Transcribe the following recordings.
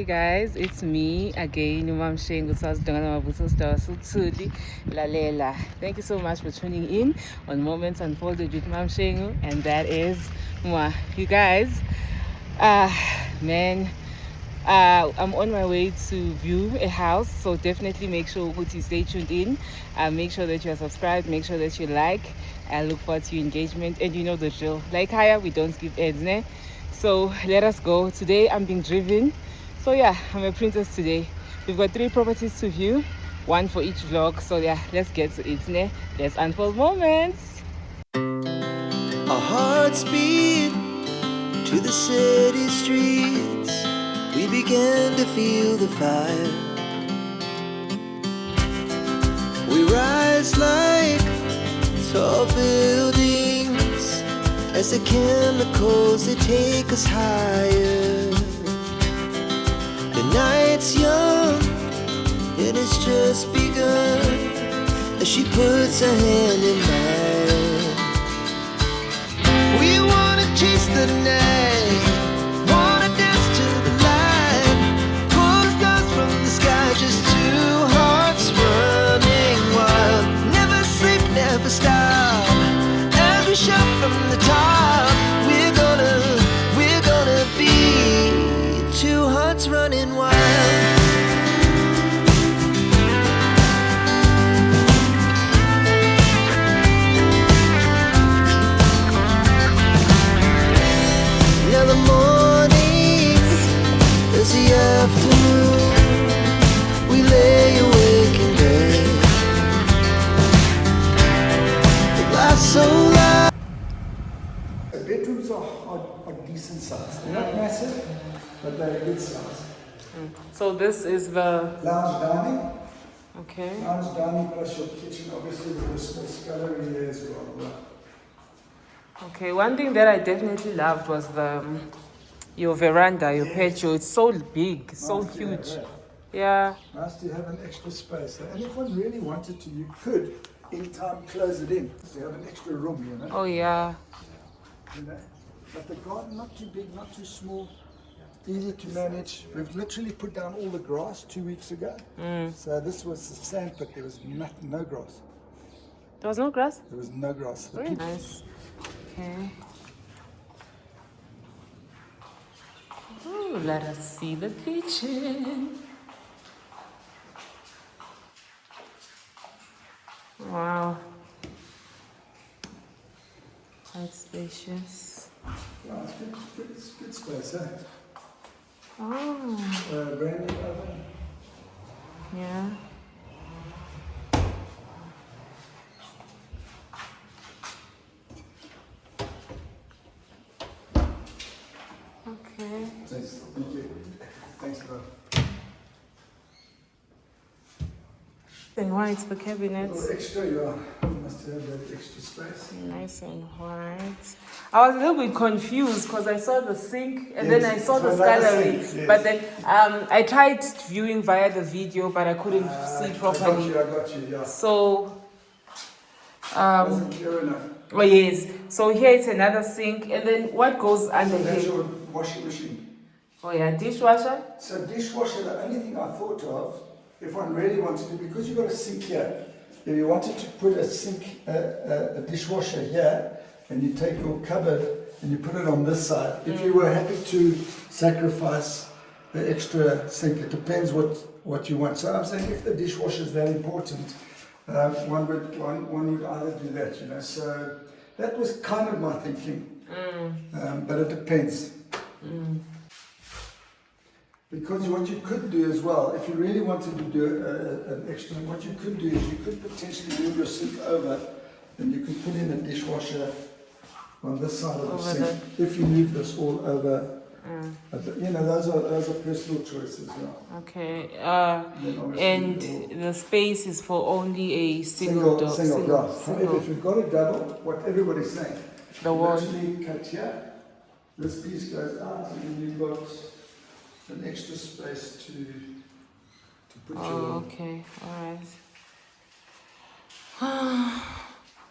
guys, it's me again, Lalela. Thank you so much for tuning in on Moments Unfolded with Mam Shengu, and that is Mwa. You guys, man, I'm on my way to view a house, so definitely make sure to stay tuned in. Make sure that you are subscribed, make sure that you like. I look forward to your engagement, and you know the drill. Like Haya, we don't skip ads, ne? So let us go. Today I'm being driven. So yeah, I'm a princess today. We've got 3 properties to view, 1 for each vlog. So yeah, let's get to it, ne? Let's unfold moments. Our hearts beat to the city streets. We began to feel the fire. We rise like tall buildings as the chemicals, they take us higher. The night's young and it's just begun as she puts her hand in mine. We wanna chase the night, wanna dance to the light, pull the stars from the sky, just 2 hearts running wild. Never sleep, never stop, as we shout from the top. We're gonna be 2 hearts running wild. Now the mornings, there's the afternoon. We lay awake in bed. The glass so loud. The bedrooms are decent size. They're not massive, but they're a good size. So this is the Lounge dining. okay. Lounge dining plus your kitchen, obviously with a small scullery there as well. Okay, one thing that I definitely loved was the your veranda, your patio. It's so big, so Nice to huge. have, right? Yeah. Nice to have an extra space. And if one really wanted to, you could, in time, close it in. So you have an extra room, you know. Oh yeah. You know? But the garden, not too big, not too small, easy to manage. We've literally put down all the grass 2 weeks ago. So this was the sand pit. There was no grass. There was no grass? There was no grass. The Very people- nice. Okay. Oh, let us see the kitchen. Wow. Quite spacious. Yeah, it's good space, eh? Oh, Brand new oven. yeah. Okay. Thanks. Thank you. Thanks, bro. And white, the cabinets. little extra, yeah. You must have that extra space. Nice and white. I was a little bit confused because I saw the sink and then I saw the Yes, another scullery. sink, yes. But then I tried viewing via the video, but I couldn't see properly. I got you, yeah. So, Wasn't clear enough. oh yes. So here it's another sink, and then what goes under That's here? your washing machine. Oh yeah, dishwasher. So dishwasher, the only thing I thought of, if one really wanted to, because you've got a sink here, if you wanted to put a sink, a dishwasher here, and you take your cupboard and you put it on this side, if you were happy to sacrifice the extra sink, it depends what you want. So I'm saying if the dishwasher is that important, one would either do that, you know. So that was kind of my thinking, but it depends. Because what you could do as well, if you really wanted to do an extra, what you could do is you could potentially move your sink over, and you could put in a dishwasher on this side of the sink. If you move this all over, you know, those are personal choices. Yeah. Okay. And The space is for only a single door. Single. However, if you've got a double, what everybody's saying, The you wall. actually cut here, this piece goes out, and then you've got an extra space to put your... Oh, okay. All right.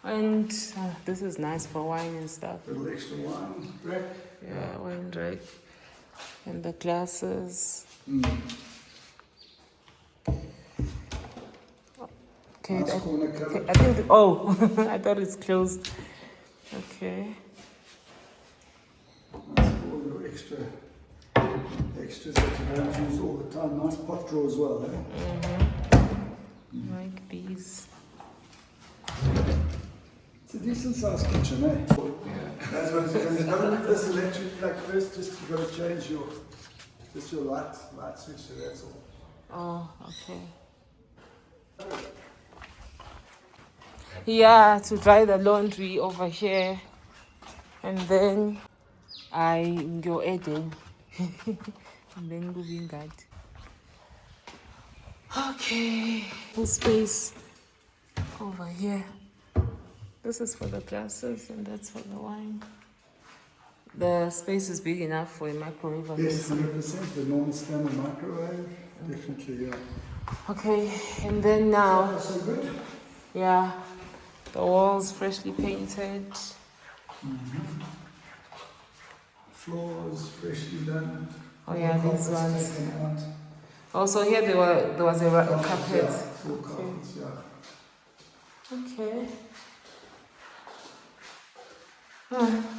And this is nice for wine and stuff. Little extra wine rack. Yeah, wine rack. And the glasses. Okay, Nice corner cupboard. I think, oh, I thought it's closed. Okay. Nice for all your extras that you don't use all the time. Nice pot drawer as well, eh? Like these. It's a decent sized kitchen, eh? Yeah. That's what because you've got to leave this electric plug first, just you've got to change your light switch, so that's all. Oh, okay. Yeah, to dry the laundry over here. And then I go eating. And then moving that. Okay, full space over here. This is for the glasses and that's for the wine. The space is big enough for a microwave. Yes, 100%. The normal standard microwave, definitely, yeah. Okay, and then now, So far, so good. yeah, the walls freshly painted. Floors freshly done. Oh yeah, these Carpets ones. taken out. Also here there was a carpet. Yeah, full carpets, yeah. Okay.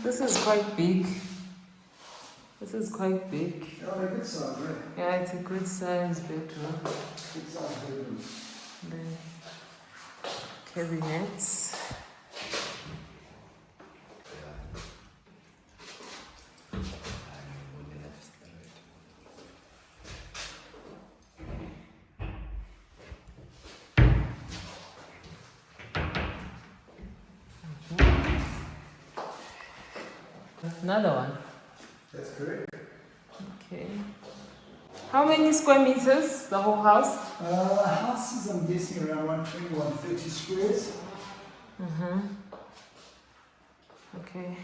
This is quite big. This is quite big. Yeah, they're good size, right? Yeah, it's a good size bedroom. Good size bedroom. Then cabinets. Another one. That's correct. Okay. How many square meters, the whole house? House is, I'm guessing, around 120, 130 squares. Okay.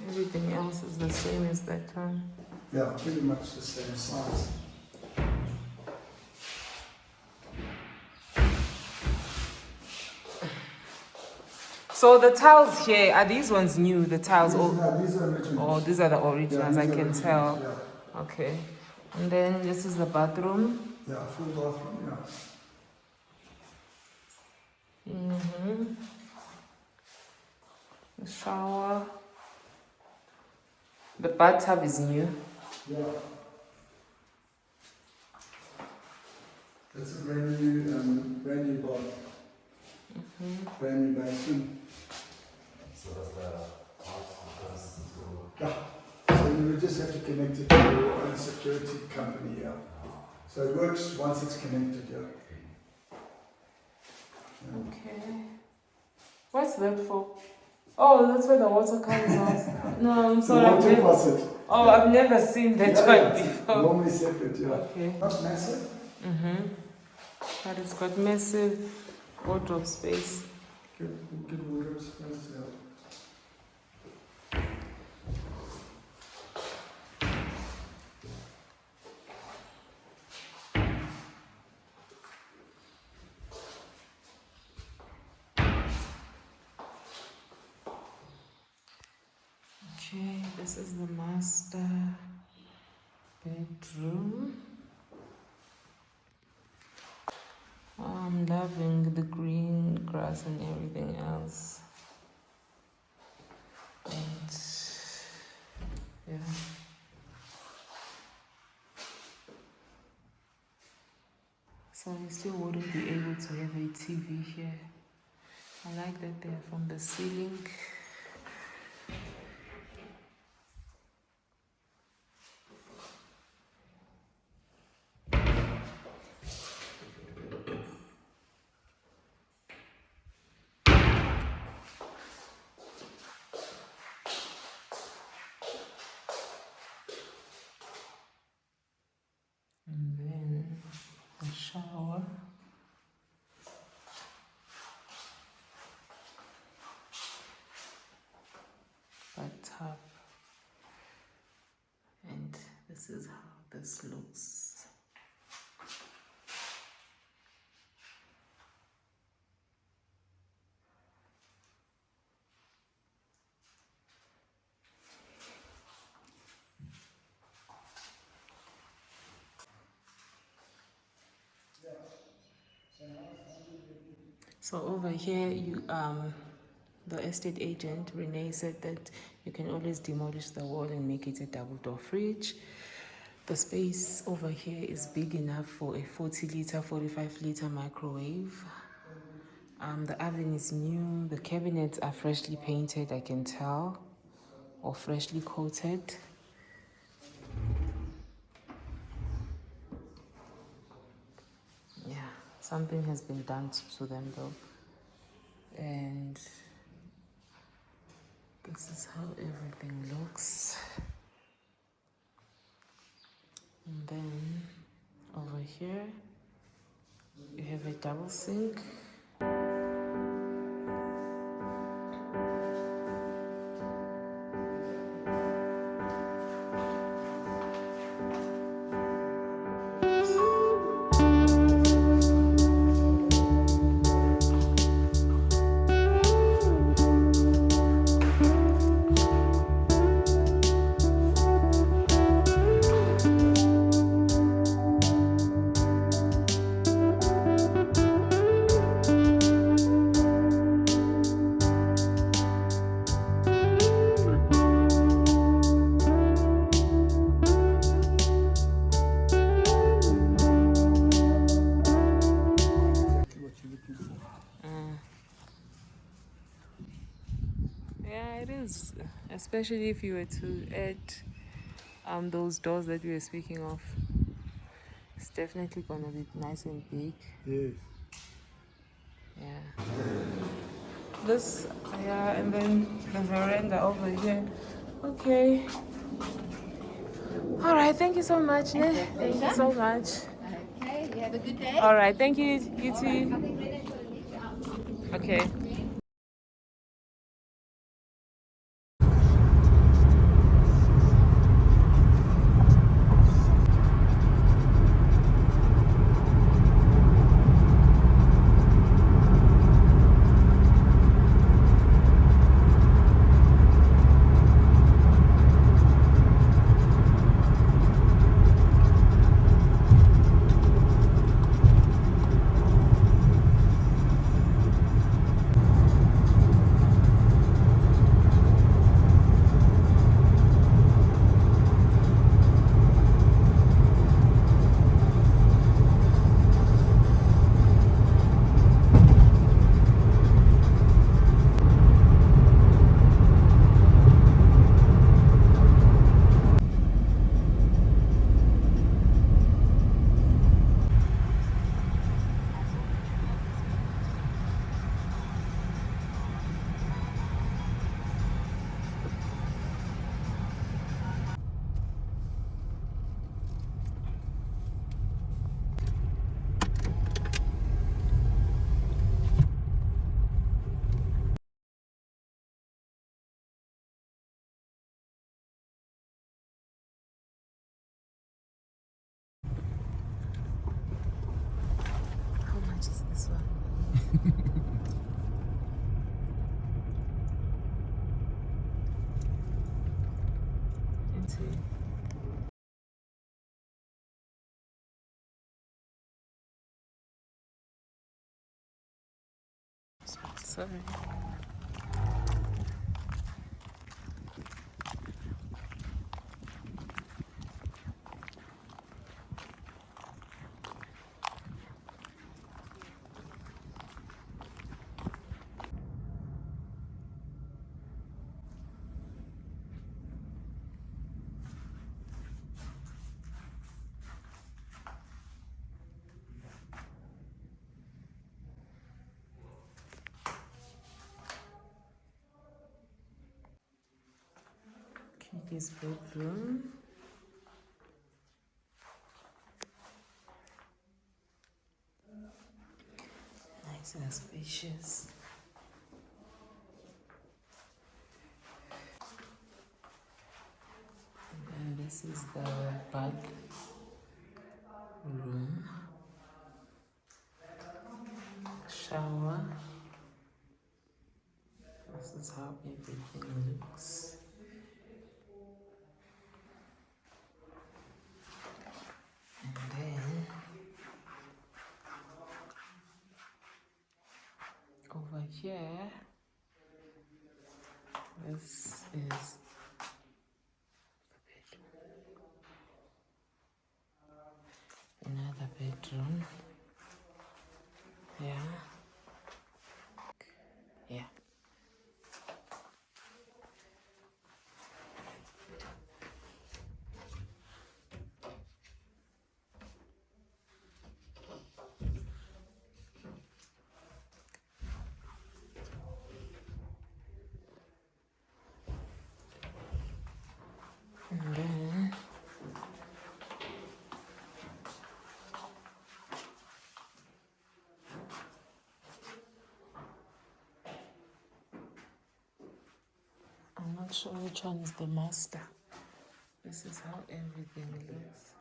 Everything else is the same as that one. Yeah, pretty much the same size. So the tiles here, are these ones new? The tiles? These are original. Oh, these are the originals, Yeah, I these are can originals, tell. Yeah. Okay. And then this is the bathroom. Yeah, full bathroom, yeah. The shower. The bathtub is new. Yeah. That's a brand new bath. Brand new bathroom. Yeah. So you would just have to connect it to your own security company, yeah. So it works once it's connected, yeah. Okay. What's that for? Oh, that's where the water comes out. No, I'm sorry. I've Water never, faucet. oh, I've never seen that Yeah, one it's before. normally separate, yeah. Okay. Not massive. But it's got massive wardrobe space. Good wardrobe space, yeah. Okay, this is the master bedroom. I'm loving the green grass and everything else. And yeah. So you still wouldn't be able to have a TV here. I like that they're from the ceiling. And then the shower. Bathtub. And this is how this looks. So over here, the estate agent Renee said that you can always demolish the wall and make it a double door fridge. The space over here is big enough for a 40-liter, 45-liter microwave. The oven is new. The cabinets are freshly painted, I can tell, or freshly coated. Yeah, something has been done to them though. And this is how everything looks. And then over here, you have a double sink. Yeah, it is. Especially if you were to add those doors that we were speaking of. It's definitely gonna be nice and big. Yes. Yeah. This, yeah, and then the veranda over here. Okay. All right, thank you so much, Ne. Thank you so much. Okay, you have a good day. All right, thank you, you too. Okay. How much is this one? Into. Sorry. Kitty's bedroom. Nice and spacious. And this is the back room. Shower. This is how everything looks. And then here, this is the bedroom. Another bedroom. Yeah. Yeah. And then I'm not sure which one is the master. This is how everything looks.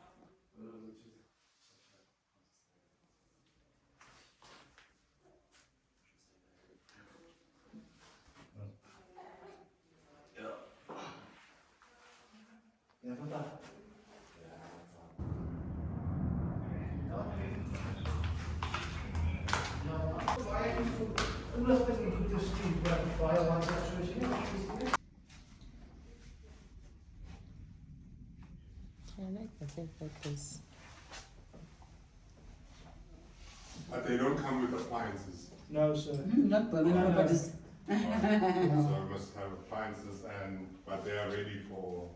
I like the fact that this. But they don't come with appliances. No, sir. Not nobody's. So you must have appliances, but they are ready for.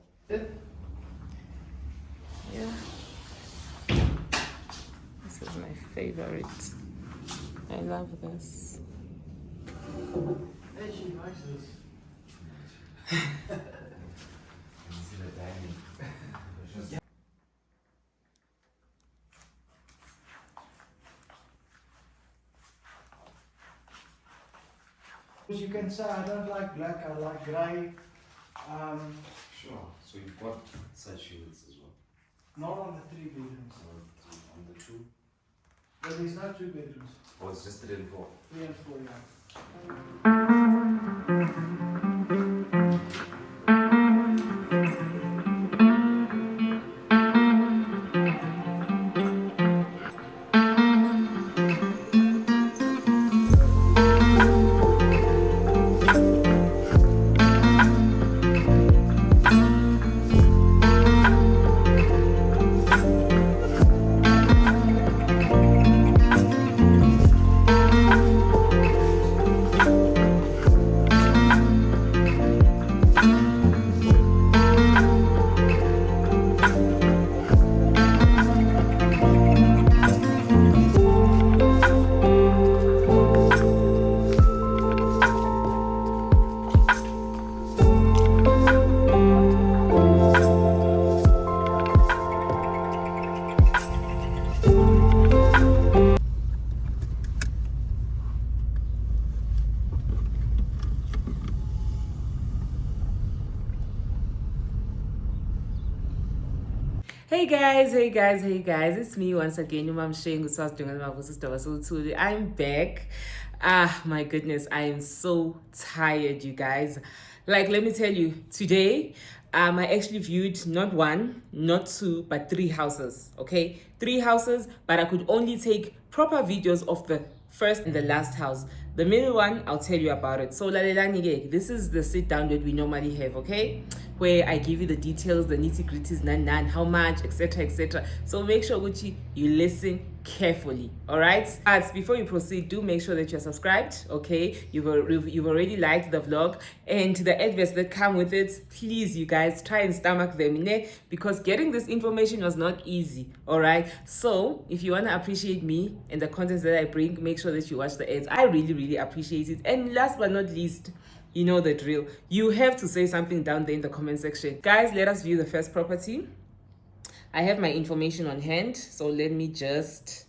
Yeah. This is my favorite. I love this. Hey, she likes this. Because you can say, I don't like black, I like grey. Sure. So you've got such units as well. Not on the 3 bedrooms. So on the 2, But there's no 2 bedrooms. or it's just 3 and 4. 3 and 4, yeah. Hey guys, it's me once again. I'm back. My goodness, I am so tired, you guys. Like, let me tell you, today I actually viewed not 1, not 2, but 3 houses. Okay, 3 houses, but I could only take proper videos of the first and the last house. The middle one, I'll tell you about it. So this is the sit down that we normally have, okay, where I give you the details, the nitty-gritties, how much, etc, etc. So make sure Gucci, you listen carefully. All right, but before you proceed, do make sure that you're subscribed. Okay, you've already liked the vlog, and the adverts that come with it, please, you guys, try and stomach them, because getting this information was not easy. All right, so if you want to appreciate me and the contents that I bring, make sure that you watch the ads. I really appreciate it. And last but not least, you know the drill, you have to say something down there in the comment section. Guys, let us view the first property. I have my information on hand, so let me just,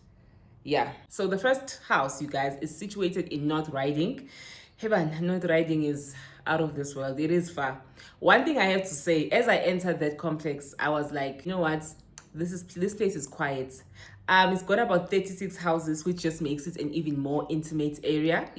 so the first house, you guys, is situated in Northriding. Heban, Northriding is out of this world. It is far. One thing I have to say, as I entered that complex, I was like, you know what, this place is quiet. It's got about 36 houses, which just makes it an even more intimate area.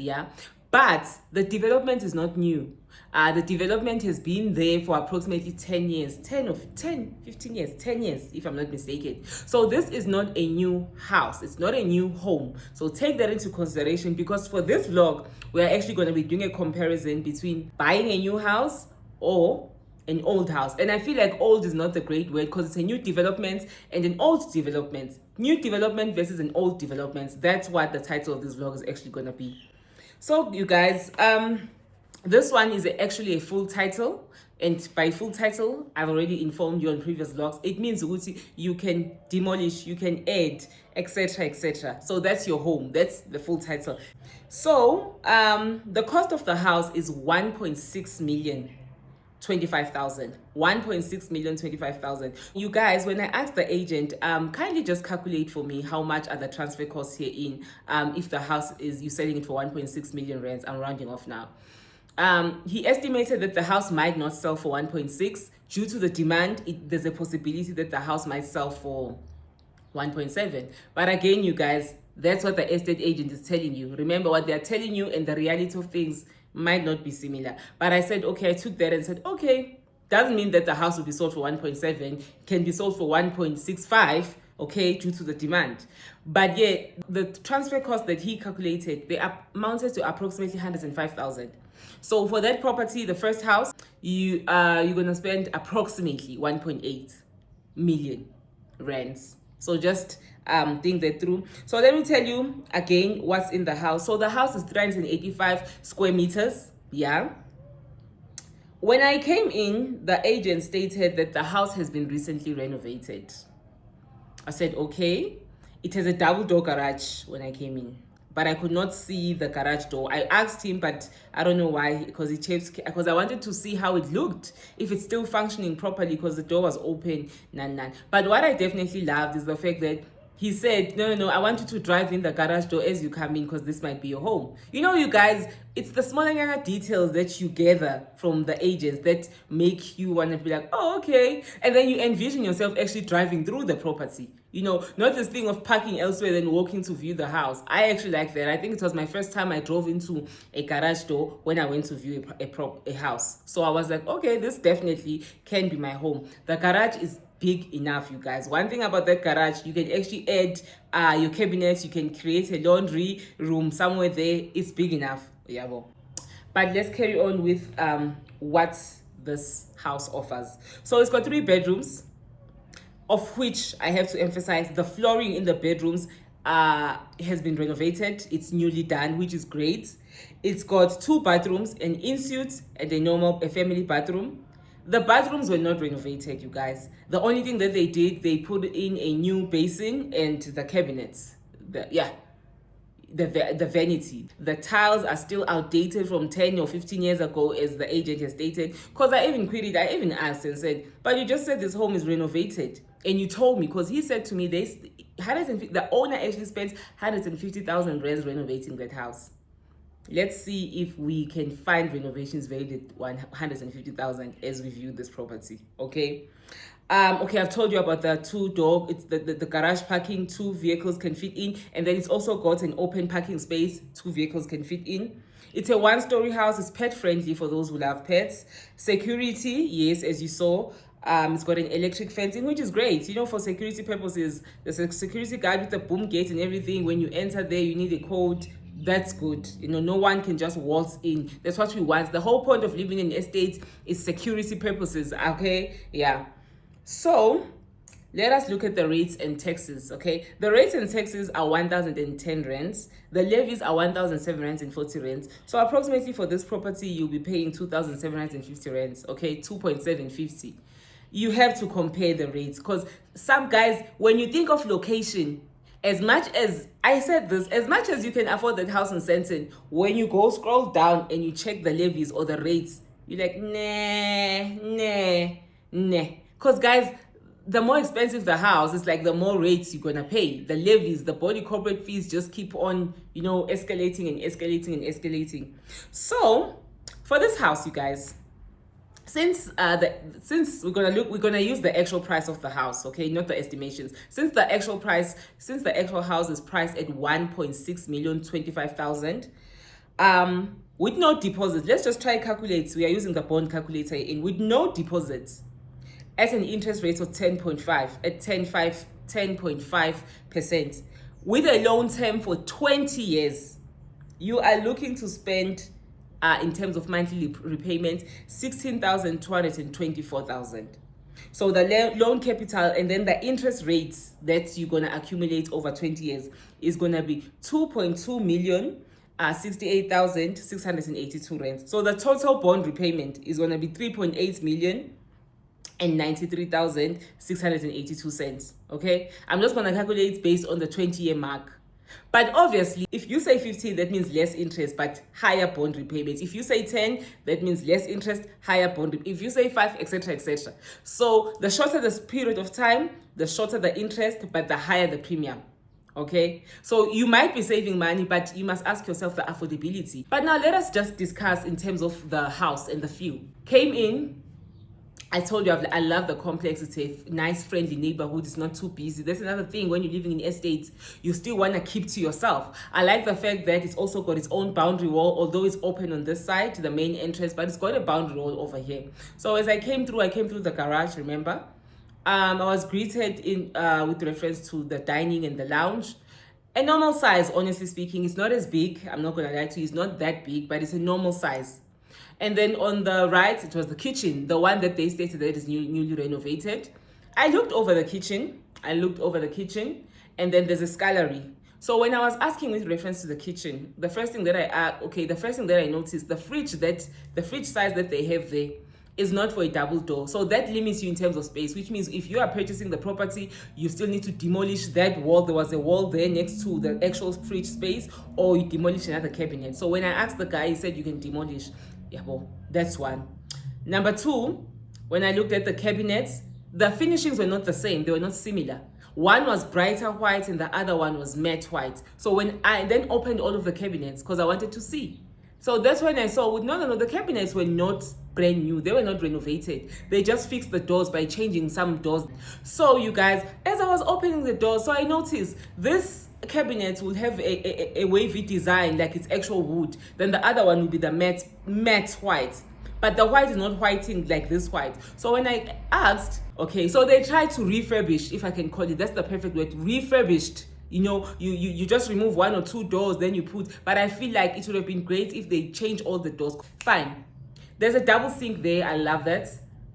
But the development is not new. The development has been there for approximately 10 years, 15 years, 10 years, if I'm not mistaken. So this is not a new house. It's not a new home. So take that into consideration, because for this vlog, we're actually going to be doing a comparison between buying a new house or an old house. And I feel like old is not a great word, because it's a new development and an old development. New development versus an old development. That's what the title of this vlog is actually going to be. So you guys, this one is actually a full title, and by full title, I've already informed you on previous vlogs. It means you can demolish, you can add, etc, etc. So that's your home. That's the full title. So the cost of the house is 1.6 million 25,000. 1.6 million 25,000. You guys, when I asked the agent, kindly just calculate for me how much are the transfer costs here in if the house is you selling it for 1.6 million rands. I'm rounding off now. He estimated that the house might not sell for 1.6 due to the demand. There's a possibility that the house might sell for 1.7. But again, you guys, that's what the estate agent is telling you. Remember, what they're telling you and the reality of things might not be similar. But I said, okay, I took that and said, okay, doesn't mean that the house will be sold for 1.7, can be sold for 1.65, okay, due to the demand. But yeah, the transfer cost that he calculated, they amounted to approximately 105,000. So for that property, the first house, you're gonna spend approximately 1.8 million rands. So just think that through. So let me tell you again what's in the house. So the house is 385 square meters. Yeah. When I came in, the agent stated that the house has been recently renovated. I said, okay. It has a double door garage when I came in, but I could not see the garage door. I asked him, but I don't know why, because I wanted to see how it looked, if it's still functioning properly, because the door was open. But what I definitely loved is the fact that he said, no, I want you to drive in the garage door as you come in, because this might be your home. You know, you guys, it's the smaller details that you gather from the agents that make you want to be like, oh, okay. And then you envision yourself actually driving through the property. You know, not this thing of parking elsewhere then walking to view the house. I actually like that. I think it was my first time I drove into a garage door when I went to view a house. So I was like, okay, this definitely can be my home. The garage is big enough, you guys. One thing about that garage, you can actually add your cabinets. You can create a laundry room somewhere there. It's big enough. Yeah, well. But let's carry on with what this house offers. So it's got 3 bedrooms, of which I have to emphasize the flooring in the bedrooms has been renovated. It's newly done, which is great. It's got 2 bathrooms, an in-suite and a family bathroom. The bathrooms were not renovated, you guys. The only thing that they did, they put in a new basin and the cabinets. The vanity. The tiles are still outdated from 10 or 15 years ago, as the agent has stated. Because I even asked and said, but you just said this home is renovated. And you told me, because he said to me, the owner actually spent 150,000 rands renovating that house. Let's see if we can find renovations valued at 150,000 as we view this property. Okay. Okay, I've told you about the 2-door. It's the garage parking. 2 vehicles can fit in, and then it's also got an open parking space. 2 vehicles can fit in. It's a 1-story house. It's pet friendly for those who love pets. Security, yes, as you saw. It's got an electric fencing, which is great, you know, for security purposes. There's a security guard with the boom gate and everything. When you enter there, you need a code. That's good. You know, no one can just waltz in. That's what we want. The whole point of living in estates is security purposes. Okay, yeah. So let us look at the rates and taxes. Okay, the rates and taxes are 1,010 rands. The levies are 1,740 rands. So approximately for this property, you'll be paying 2,750 rands. Okay, 2.750. You have to compare the rates, because some guys, when you think of location, as much as I said this, as much as you can afford that house in Sandton, when you go scroll down and you check the levies or the rates, you're like, nah. Because guys, the more expensive the house, it's like the more rates you're gonna pay. The levies, the body corporate fees just keep on, you know, escalating and escalating and escalating. So for this house, you guys, since we're gonna use the actual price of the house, okay, not the estimations. Since the actual house is priced at 1.6 million 25,000, with no deposits, let's just try calculate. We are using the bond calculator in with no deposits at an interest rate of 10.5% with a loan term for 20 years. You are looking to spend in terms of monthly repayment 16,224,000. So the loan capital and then the interest rates that you're going to accumulate over 20 years is going to be 2.2 million 68,682 rand. So the total bond repayment is going to be 3.8 million and 93,682 cents. Okay, I'm just going to calculate based on the 20-year mark. But obviously, if you say 15, that means less interest, but higher bond repayments. If you say 10, that means less interest, higher bond. If you say 5, etc., etc. So the shorter the period of time, the shorter the interest, but the higher the premium. Okay, so you might be saving money, but you must ask yourself the affordability. But now let us just discuss in terms of the house and the feel. Came in, I told you I love the complex. It's a nice, friendly neighborhood. It's not too busy. That's another thing. When you're living in estates, you still want to keep to yourself. I like the fact that it's also got its own boundary wall, although it's open on this side, the main entrance, but it's got a boundary wall over here. So as I came through the garage, remember? I was greeted with reference to the dining and the lounge. A normal size, honestly speaking. It's not as big. I'm not going to lie to you. It's not that big, but it's a normal size. And then on the right, it was the kitchen, the one that they stated that is newly renovated. I looked over the kitchen, and then there's a scullery. So when I was asking with reference to the kitchen, the first thing that I noticed, the fridge size that they have there is not for a double door. So that limits you in terms of space, which means if you are purchasing the property, you still need to demolish that wall. There was a wall there next to the actual fridge space, or you demolish another cabinet. So when I asked the guy, he said you can demolish. Yeah, well, that's one. Number two, when I looked at the cabinets, the finishings were not the same. They were not similar. One was brighter white and the other one was matte white. So when I then opened all of the cabinets, because I wanted to see. So that's when I saw, no, the cabinets were not brand new. They were not renovated. They just fixed the doors by changing some doors. So you guys, as I was opening the door, so I noticed this cabinet will have a wavy design like it's actual wood. Then the other one will be the matte white. But the white is not whiting like this white. So when I asked, okay, so they tried to refurbish, if I can call it, that's the perfect word, refurbished. You know, you just remove 1 or 2 doors, then you put, but I feel like it would have been great if they change all the doors. Fine. There's a double sink there. I love that.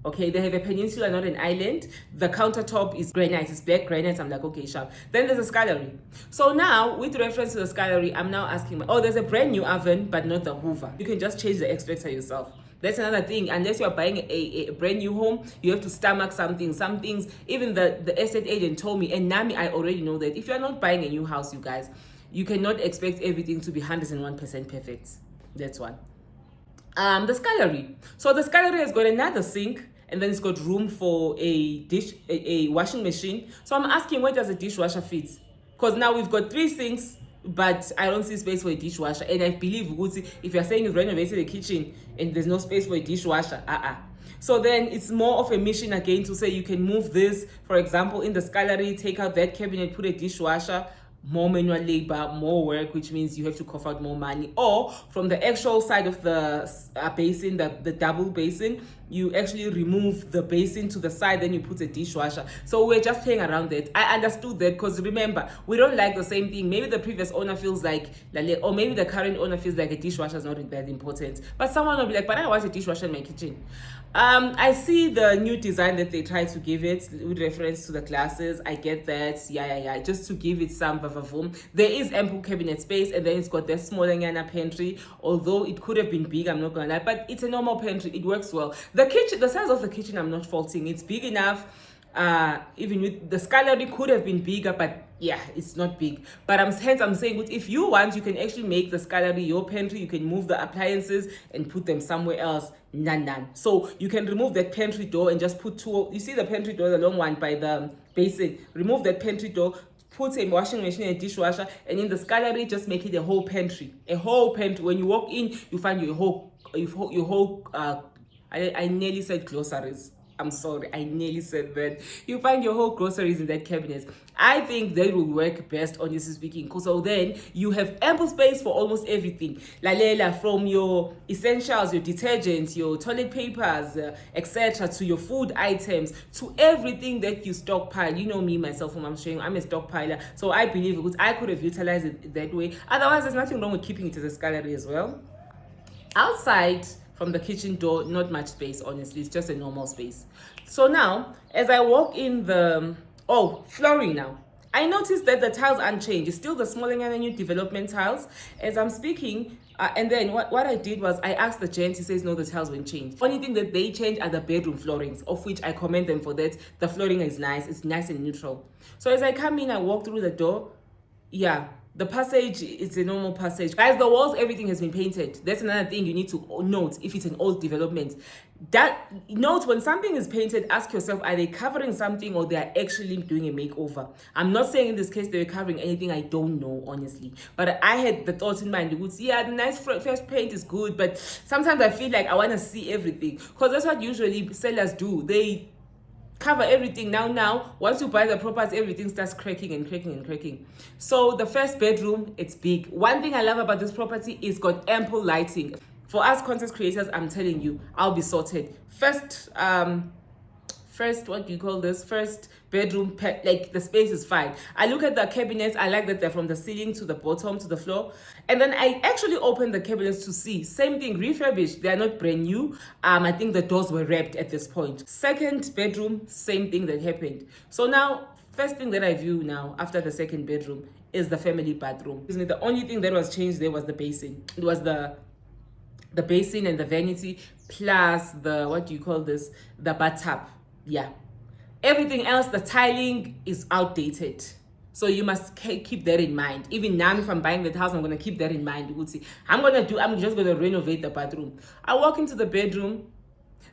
Okay, they have a peninsula, not an island. The countertop is granite, it's black granite. I'm like, okay, sharp. Then there's a scullery. So now, with reference to the scullery, I'm now asking, there's a brand new oven, but not the Hoover. You can just change the extractor yourself. That's another thing. Unless you're buying a brand new home, you have to stomach something. Some things, even the estate agent told me, and Nami, I already know that if you're not buying a new house, you guys, you cannot expect everything to be 101% perfect. That's one. The scullery. So the scullery has got another sink, and then it's got room for a washing machine. So I'm asking, where does a dishwasher fit? Because now we've got 3 sinks, but I don't see space for a dishwasher. And I believe, if you're saying you've renovated a kitchen and there's no space for a dishwasher, So then it's more of a mission again to say you can move this, for example, in the scullery, take out that cabinet, put a dishwasher, more manual labor, more work, which means you have to cough out more money. Or from the actual side of the basin, the double basin, you actually remove the basin to the side, then you put a dishwasher. So we're just playing around that. I understood that because remember, we don't like the same thing. Maybe the previous owner feels like, or maybe the current owner feels like a dishwasher is not that important. But someone will be like, but I want a dishwasher in my kitchen. I see the new design that they try to give it with reference to the glasses. I get that. Yeah. Just to give it some vavavoom. There is ample cabinet space, and then it's got that smaller Nyana pantry. Although it could have been big, I'm not gonna lie, but it's a normal pantry. It works well. The kitchen, the size of the kitchen, I'm not faulting. It's big enough. Even with the scullery could have been bigger, but yeah, it's not big. But I'm saying, if you want, you can actually make the scullery your pantry. You can move the appliances and put them somewhere else. None. So you can remove that pantry door and just put 2. You see the pantry door, the long one by the basin. Remove that pantry door, put a washing machine and a dishwasher, and in the scullery, just make it a whole pantry. A whole pantry. When you walk in, you find your whole. I nearly said glossaries. I'm sorry, I nearly said that. You find your whole groceries in that cabinet. I think that will work best, honestly speaking. So then you have ample space for almost everything. Lalela, from your essentials, your detergents, your toilet papers, etc., to your food items, to everything that you stockpile. You know me, myself, whom I'm showing, I'm a stockpiler. So I believe because I could have utilized it that way. Otherwise, there's nothing wrong with keeping it as a scullery as well. Outside from the kitchen door, not much space, honestly. It's just a normal space. So now, as I walk in the flooring now, I noticed that the tiles aren't changed. It's still the Smalling Avenue development tiles. As I'm speaking, and then what I did was I asked the gent, he says no, the tiles won't change. Only thing that they changed are the bedroom floorings, of which I commend them for that. The flooring is nice, it's nice and neutral. So as I come in, I walk through the door, yeah, the passage is a normal passage. Guys, the walls, everything has been painted. That's another thing you need to note if it's an old development. Note when something is painted, ask yourself, are they covering something or they are actually doing a makeover? I'm not saying in this case they were covering anything, I don't know, honestly. But I had the thought in mind, yeah, the nice fresh paint is good, but sometimes I feel like I want to see everything. Because that's what usually sellers do. They cover everything. Now once you buy the property, everything starts cracking and cracking and cracking. So the first bedroom, it's big. One thing I love about this property is got ample lighting. For us content creators, I'm telling you, I'll be sorted. First what do you call this, first bedroom, like the space is fine. I look at the cabinets, I like that they're from the ceiling to the bottom to the floor. And then I actually opened the cabinets to see, same thing, refurbished. They're not brand new. I think the doors were wrapped at this point. Second bedroom, same thing that happened. So now, first thing that I view now after the second bedroom is the family bathroom. The only thing that was changed there was the basin. It was the basin and the vanity, plus the, what do you call this, the bathtub. Yeah, everything else, the tiling is outdated, so you must keep that in mind. Even now, if I'm buying that house, I'm going to keep that in mind. I'm just going to renovate the bathroom. I walk into the bedroom.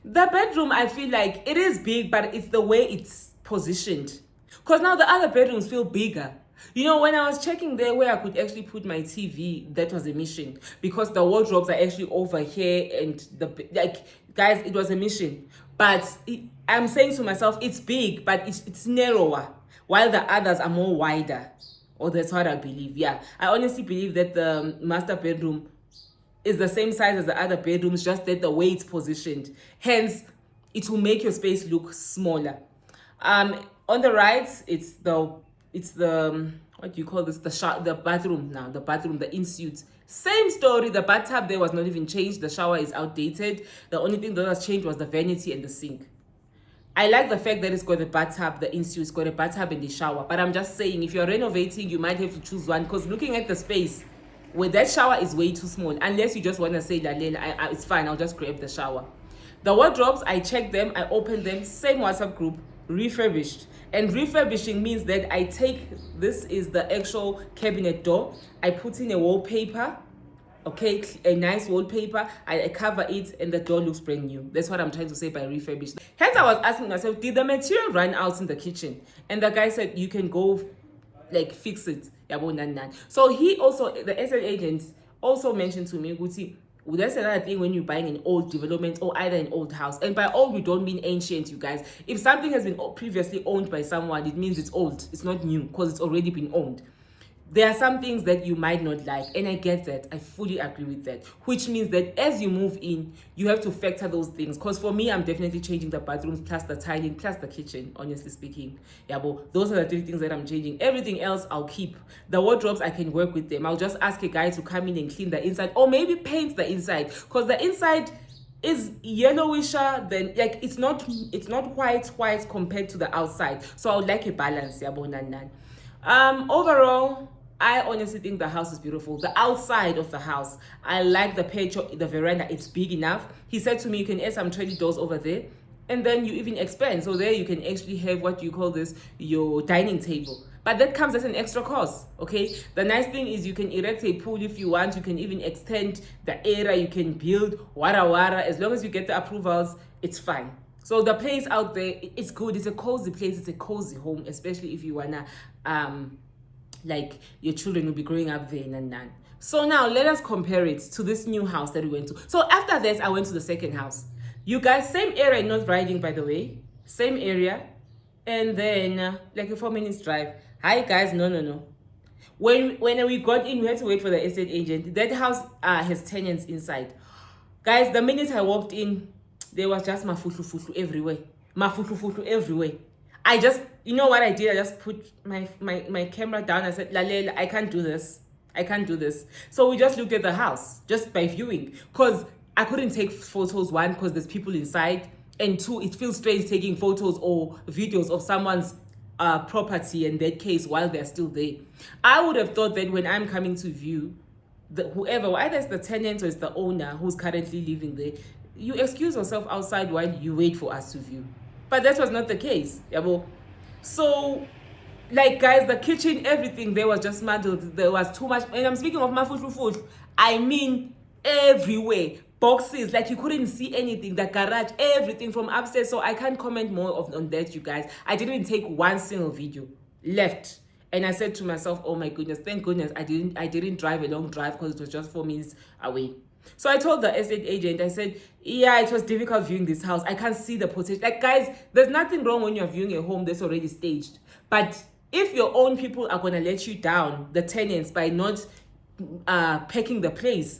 I feel like it is big, but it's the way it's positioned, because now the other bedrooms feel bigger. You know, when I was checking there where I could actually put my TV, that was a mission, because the wardrobes are actually over here, and guys, it was a mission. But I'm saying to myself, it's big, but it's narrower, while the others are more wider. Or that's what I believe. Yeah, I honestly believe that the master bedroom is the same size as the other bedrooms, just that the way it's positioned. Hence, it will make your space look smaller. On the right, it's the what do you call this? The bathroom now. The bathroom, the in-suite. Same story. The bathtub there was not even changed. The shower is outdated. The only thing that was changed was the vanity and the sink. I like the fact that it's got a bathtub, the in-suite, it's got a bathtub and the shower. But I'm just saying, if you're renovating, you might have to choose one, because looking at the space, where that shower is way too small. Unless you just want to say, it's fine, I'll just grab the shower. The wardrobes, I checked them, I opened them, same WhatsApp group, refurbished. And refurbishing means that I take, this is the actual cabinet door, I put in a wallpaper, okay, a nice wallpaper, I cover it, and the door looks brand new. That's what I'm trying to say by refurbished. Hence, I was asking myself, did the material run out in the kitchen? And the guy said, you can go, fix it. So he also, the estate agent also mentioned to me, Guti, that's another thing when you're buying an old development or either an old house. And by old, we don't mean ancient, you guys. If something has been previously owned by someone, it means it's old. It's not new, because it's already been owned. There are some things that you might not like, and I get that. I fully agree with that. Which means that as you move in, you have to factor those things. Because for me, I'm definitely changing the bathrooms, plus the tiling, plus the kitchen, honestly speaking. Yeah, but those are the three things that I'm changing. Everything else, I'll keep. The wardrobes, I can work with them. I'll just ask a guy to come in and clean the inside, or maybe paint the inside. Because the inside is yellowisher than, it's not white compared to the outside. So I would like a balance. Yeah, overall, I honestly think the house is beautiful. The outside of the house, I like the patio, the veranda, it's big enough. He said to me, you can add some 20 doors over there, and then you even expand. So there you can actually have, what you call this, your dining table. But that comes at an extra cost, okay? The nice thing is you can erect a pool if you want. You can even extend the area. You can build wara. As long as you get the approvals, it's fine. So the place out there, it's good. It's a cozy place. It's a cozy home, especially if you wanna, your children will be growing up there. So now let us compare it to this new house that we went to. So after this, I went to the second house. You guys, same area in Northriding, by the way. Same area. And then, like a 4 minutes drive. Hi, guys. No. When we got in, we had to wait for the estate agent. That house has tenants inside. Guys, the minute I walked in, there was just mafufu everywhere. Mafufu everywhere. I just, you know what I did? I just put my camera down. I said, Lalela, I can't do this. I can't do this. So we just looked at the house, just by viewing. Because I couldn't take photos, one, because there's people inside. And two, it feels strange taking photos or videos of someone's property in that case while they're still there. I would have thought that when I'm coming to view, whoever, either it's the tenant or it's the owner who's currently living there, you excuse yourself outside while you wait for us to view. But that was not the case. So, like, guys, the kitchen, everything there was just muddled. There was too much. And I'm speaking of mafufu, I mean everywhere. Boxes, like you couldn't see anything. The garage, everything from upstairs. So I can't comment more on that, you guys. I didn't even take one single video left. And I said to myself, oh my goodness, thank goodness I didn't drive a long drive because it was just 4 minutes away. So I told the estate agent, I said, yeah, it was difficult viewing this house. I can't see the potential. Like, guys, there's nothing wrong when you're viewing a home that's already staged. But if your own people are going to let you down, the tenants, by not packing the place,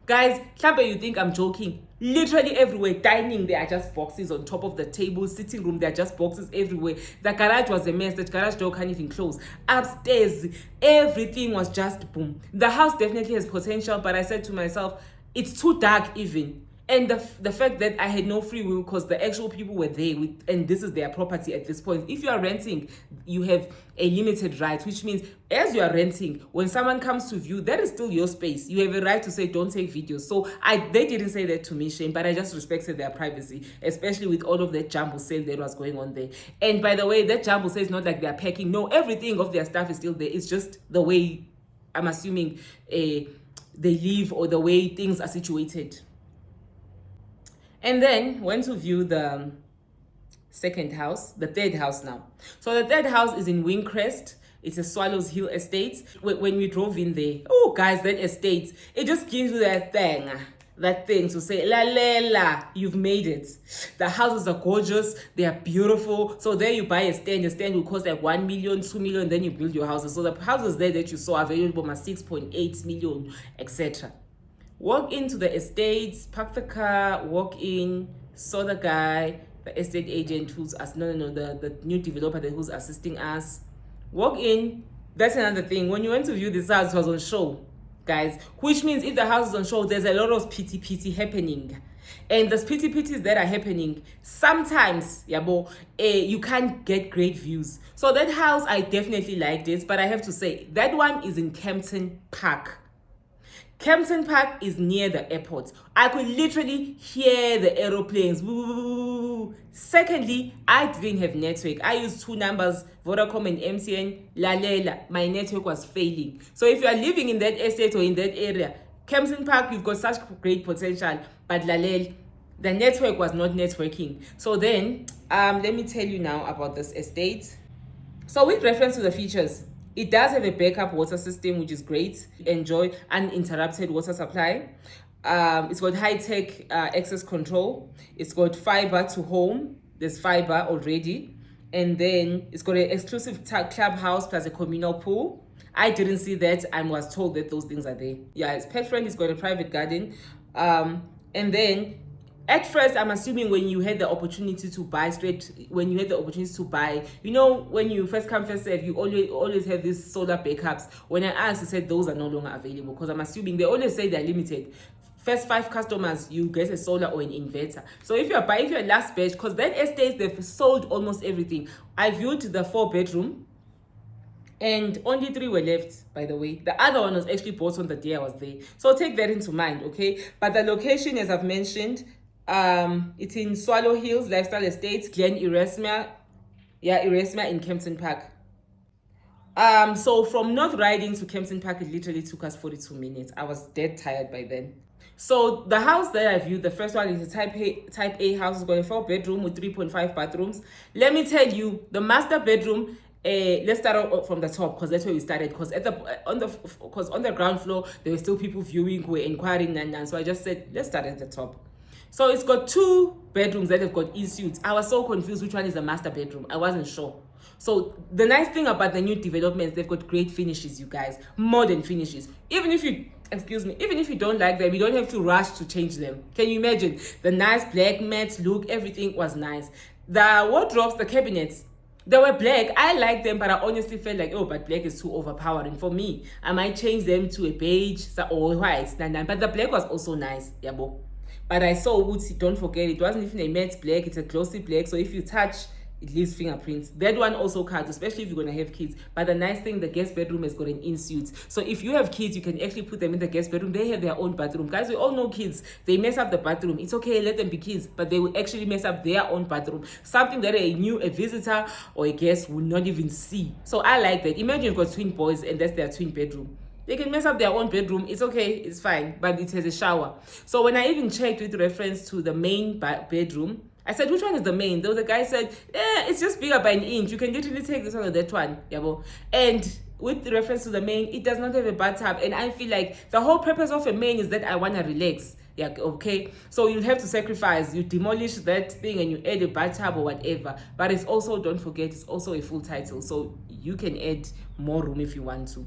guys, you think I'm joking? Literally everywhere. Dining, there are just boxes on top of the table. Sitting room, there are just boxes everywhere. The garage was a mess. The garage door can't even close. Upstairs, everything was just boom. The house definitely has potential, but I said to myself, it's too dark even. And the fact that I had no free will because the actual people were there and this is their property at this point. If you are renting, you have a limited right, which means as you are renting, when someone comes to view, that is still your space. You have a right to say, don't take videos. So they didn't say that to me, Shane, but I just respected their privacy, especially with all of that jumbo sale that was going on there. And by the way, that jumbo sale is not like they're packing. No, everything of their stuff is still there. It's just the way, I'm assuming, they live or the way things are situated. And then went to view the third house now. So the third house is in Windcrest. It's a Swallows Hill estate. When we drove in there, oh guys, that estate, it just gives you that thing to say, la, you've made it. The houses are gorgeous, they are beautiful. So there you buy a stand will cost like 1 million, 2 million, then you build your houses. So the houses there that you saw available are 6.8 million, etc. Walk into the estates, park the car, walk in, saw the guy, the estate agent who's the new developer who's assisting us. Walk in. That's another thing. When you went to view this house, it was on show, guys. Which means if the house is on show, there's a lot of pity happening. And the pities that are happening, sometimes, you can't get great views. So that house, I definitely liked it. But I have to say, that one is in Kempton Park. Kempton Park is near the airport. I could literally hear the aeroplanes. Woo. Secondly, I didn't have network. I used 2 numbers, Vodacom and MTN. Lalela, my network was failing. So if you are living in that estate or in that area, Kempton Park, you've got such great potential. But Lalel, the network was not networking. So then, let me tell you now about this estate. So with reference to the features, it does have a backup water system, which is great. Enjoy uninterrupted water supply. It's got high-tech access control. It's got fiber to home. There's fiber already. And then it's got an exclusive clubhouse plus a communal pool. I didn't see that. I was told that those things are there. Yeah, it's pet-friendly. It's got a private garden. And then at first, I'm assuming when you had the opportunity to buy when you first come, first serve, you always have these solar backups. When I asked, he said those are no longer available because I'm assuming they always say they're limited. First 5 customers, you get a solar or an inverter. So if you're last batch, because that estate, they've sold almost everything. I viewed the 4-bedroom and only 3 were left, by the way. The other one was actually bought on the day I was there. So take that into mind, okay? But the location, as I've mentioned, it's in Swallow Hills Lifestyle Estates, Glen Erasmia in Kempton Park. So from Northriding to Kempton Park, it literally took us 42 minutes. I was dead tired by then. So the house that I viewed, the first one is a type A house. It's got a 4-bedroom with 3.5 bathrooms. Let me tell you, the master bedroom, let's start out from the top because that's where we started. Because on the ground floor, there were still people viewing who were inquiring, and so I just said, let's start at the top. So it's got 2 bedrooms that have got in-suites. I was so confused which one is the master bedroom. I wasn't sure. So the nice thing about the new developments, they've got great finishes, you guys. Modern finishes. Even if you don't like them, you don't have to rush to change them. Can you imagine? The nice black matte look, everything was nice. The wardrobes, the cabinets, they were black. I like them, but I honestly felt like, oh, but black is too overpowering for me. I might change them to a beige or white. But the black was also nice. Yabo. But I saw Uzi, don't forget, it wasn't even a matte black, it's a glossy black. So if you touch, it leaves fingerprints. That one also cuts, especially if you're gonna have kids. But the nice thing, the guest bedroom has got an in-suite. So if you have kids, you can actually put them in the guest bedroom. They have their own bathroom. Guys, we all know kids, they mess up the bathroom. It's okay, let them be kids, but they will actually mess up their own bathroom. Something that a visitor or a guest will not even see. So I like that. Imagine you've got twin boys and that's their twin bedroom. They can mess up their own bedroom. It's okay, it's fine, but it has a shower. So when I even checked with reference to the main bedroom, I said, which one is the main? Though the guy said, it's just bigger by 1 inch. You can literally take this one or that one. Yabo. And with reference to the main, it does not have a bathtub. And I feel like the whole purpose of a main is that I want to relax. Yeah, okay. So you'll have to sacrifice. You demolish that thing and you add a bathtub or whatever. But it's also, don't forget, it's also a full title. So you can add more room if you want to.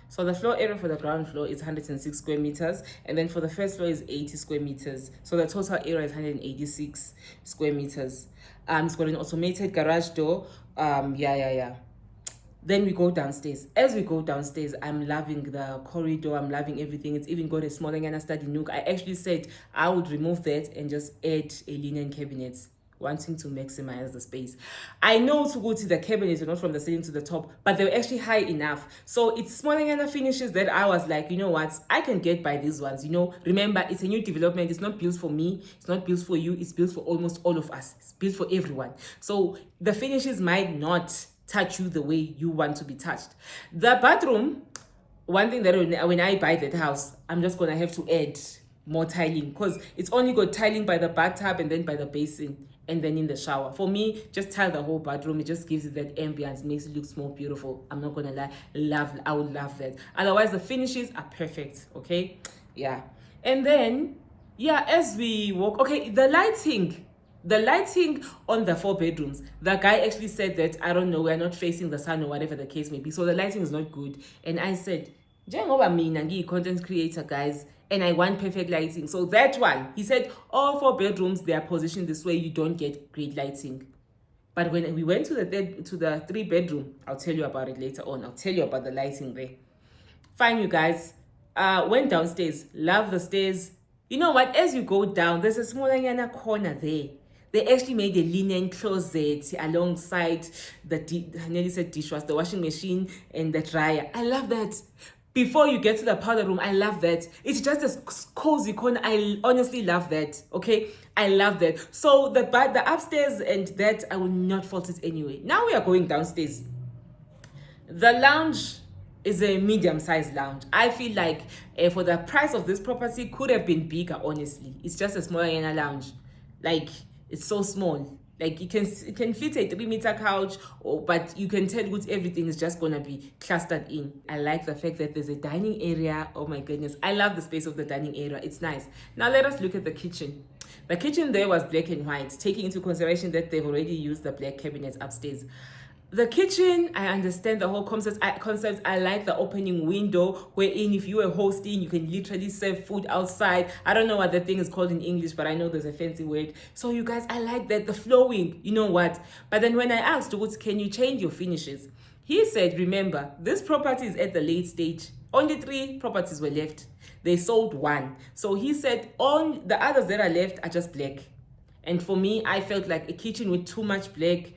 So the floor area for the ground floor is 106 square meters, and then for the first floor is 80 square meters. So the total area is 186 square meters. It's got an automated garage door. Then we go downstairs. As we go downstairs, I'm loving the corridor. I'm loving everything. It's even got a small study nook. I actually said I would remove that and just add a linen cabinet, wanting to maximize the space. I know to go to the cabinets are not from the ceiling to the top, but they were actually high enough. So it's smaller finishes that I was like, you know what, I can get by these ones. You know, remember, it's a new development. It's not built for me. It's not built for you. It's built for almost all of us. It's built for everyone. So the finishes might not touch you the way you want to be touched. The bathroom, one thing that when I buy that house, I'm just going to have to add more tiling because it's only got tiling by the bathtub and then by the basin and then in the shower. For me, just tile the whole bathroom. It just gives it that ambience, makes it look more beautiful. I'm not gonna lie, I would love that. Otherwise, the finishes are perfect, okay? Yeah. And then, yeah, as we walk, okay, the lighting on the 4 bedrooms, the guy actually said that, I don't know, we're not facing the sun or whatever the case may be. So the lighting is not good. And I said, njengoba mina ngiyi-content creator, guys, and I want perfect lighting. So that one, he said, all 4 bedrooms, they are positioned this way. You don't get great lighting. But when we went to the 3 bedroom, I'll tell you about it later on. I'll tell you about the lighting there. Fine, you guys. Went downstairs. Love the stairs. You know what? As you go down, there's a small corner there. They actually made a linen closet alongside I nearly said dishwasher, the washing machine and the dryer. I love that. Before you get to the powder room, I love that. It's just a cozy corner. I honestly love that. Okay, I love that. So the upstairs and that, I will not fault it anyway. Now we are going downstairs. The lounge is a medium-sized lounge. I feel like for the price of this property, could have been bigger. Honestly, it's just a smaller lounge. Like, it's so small. Like, it can fit a 3-meter couch, but you can tell what everything is just gonna be clustered in. I like the fact that there's a dining area. Oh my goodness, I love the space of the dining area. It's nice. Now let us look at the kitchen. The kitchen there was black and white, taking into consideration that they've already used the black cabinets upstairs. The kitchen, I understand the whole concept. I like the opening window wherein if you are hosting, you can literally serve food outside. I don't know what the thing is called in English, but I know there's a fancy word. So you guys, I like that, the flowing, you know what? But then when I asked, can you change your finishes? He said, remember, this property is at the late stage. Only 3 properties were left. They sold 1. So he said, all the others that are left are just black. And for me, I felt like a kitchen with too much black.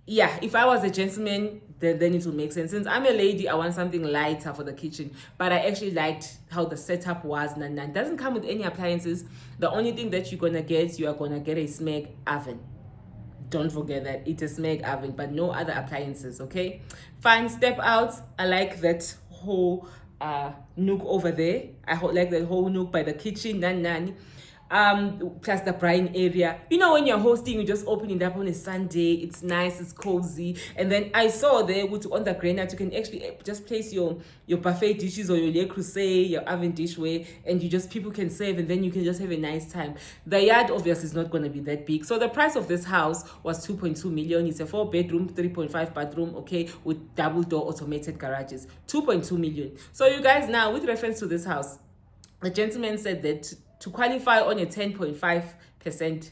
Yeah, if I was a gentleman, then it would make sense. Since I'm a lady, I want something lighter for the kitchen. But I actually liked how the setup was. It doesn't come with any appliances. The only thing that you are gonna get a smeg oven. Don't forget that it's a smeg oven, but no other appliances, okay? Fine, step out. I like that whole nook over there. I like that whole nook by the kitchen. plus the brine area. You know, when you're hosting, you just open it up on a Sunday, it's nice, it's cozy. And then I saw there on the granite, you can actually just place your buffet dishes or your Le Creuset, your oven dishware, and people can serve, and then you can just have a nice time. The yard obviously is not going to be that big. So the price of this house was 2.2 million. It's a 4-bedroom, 3.5 bathroom, okay, with double door automated garages. 2.2 million. So you guys, now with reference to this house, the gentleman said that to qualify on a 10.5%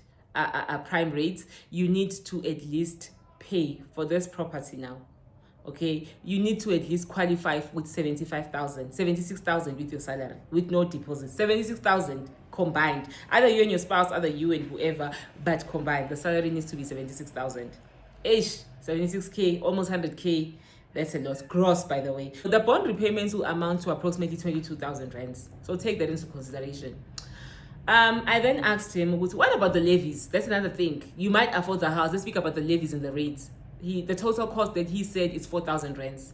prime rate, you need to at least pay for this property now. Okay, you need to at least qualify with 76,000 with your salary, with no deposit. 76,000 combined. Either you and your spouse, either you and whoever, but combined. The salary needs to be 76,000. 76k, almost 100k. That's a lot. Gross, by the way. The bond repayments will amount to approximately 22,000 rands. So take that into consideration. I then asked him, what about the levies? That's another thing. You might afford the house. Let's speak about the levies and the rates. The total cost that he said is 4,000 rands.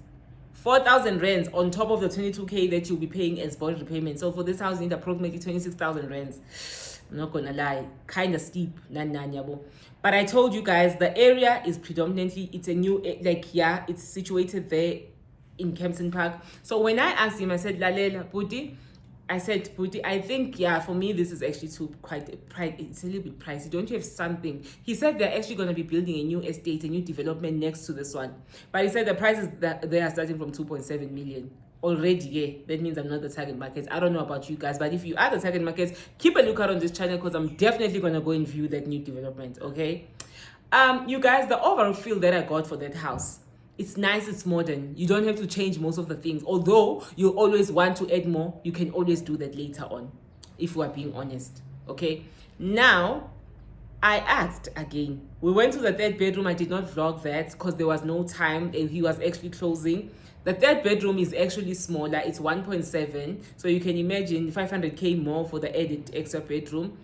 4,000 rands on top of the 22k that you'll be paying as bond repayment. So for this house, you need approximately 26,000 rands. I'm not gonna lie, kind of steep. But I told you guys, the area is predominantly, it's a new, it's situated there in Kempton Park. So when I asked him, I said, Lalela, Buti, I think, for me, this is actually it's a little bit pricey. Don't you have something? He said they're actually going to be building a new estate, a new development next to this one. But he said the prices that they are starting from 2.7 million. Already, that means I'm not the target market. I don't know about you guys, but if you are the target market, keep a lookout on this channel because I'm definitely going to go and view that new development, okay? You guys, the overall feel that I got for that house, it's nice, it's modern. You don't have to change most of the things. Although you always want to add more, you can always do that later on, if we are being honest. Okay. Now, I asked again. We went to the 3rd bedroom. I did not vlog that because there was no time and he was actually closing. The 3rd bedroom is actually smaller. It's 1.7. So you can imagine 500k more for the added extra bedroom.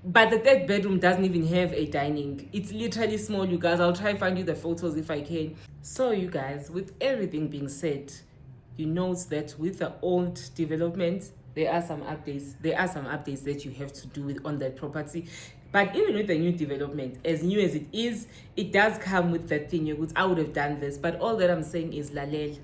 But the 3rd bedroom doesn't even have a dining. It's literally small, you guys. I'll try and find you the photos if I can. So you guys, with everything being said, you note that with the old development, there are some updates. There are some updates that you have to do on that property. But even with the new development, as new as it is, it does come with that thing. I would have done this. But all that I'm saying is, Lalel,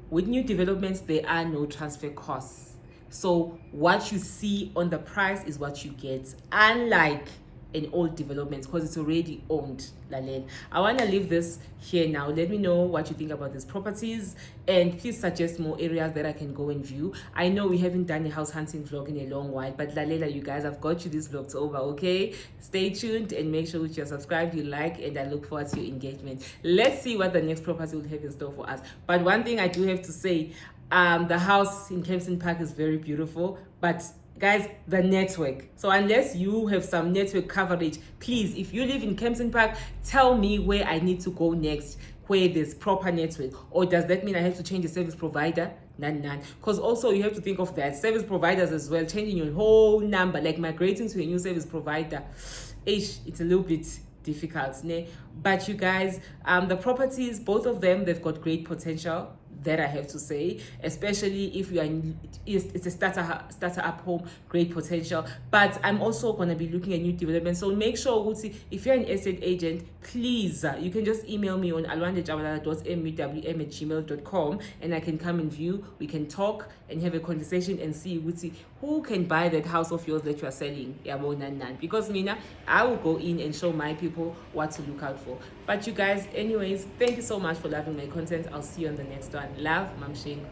with new developments, there are no transfer costs. So what you see on the price is what you get, unlike an old development, because it's already owned. Lalel, I want to leave this here now. Let me know what you think about these properties, and please suggest more areas that I can go and view. I know we haven't done a house hunting vlog in a long while, but Lalela, you guys, I've got you this VLOGTOBER, okay? Stay tuned and make sure that you're subscribed, you like, and I look forward to your engagement. Let's see what the next property will have in store for us. But one thing I do have to say, the house in Kempton Park is very beautiful, but guys, the network. So unless you have some network coverage, please, if you live in Kempton Park, tell me where I need to go next, where there's proper network. Or does that mean I have to change a service provider? None. Because also you have to think of that. Service providers as well, changing your whole number, like migrating to a new service provider. It's a little bit difficult. But you guys, the properties, both of them, they've got great potential. That I have to say, especially if you are it's a starter up home, great potential. But I'm also going to be looking at new developments, so make sure if you're an estate agent, please you can just email me on alwandejabulala.mwm@gmail.com and I can come and view. We can talk and have a conversation and see who can buy that house of yours that you are selling. Because I will go in and show my people what to look out for. But you guys, anyways, thank you so much for loving my content. I'll see you on the next one. Love, Mamshing.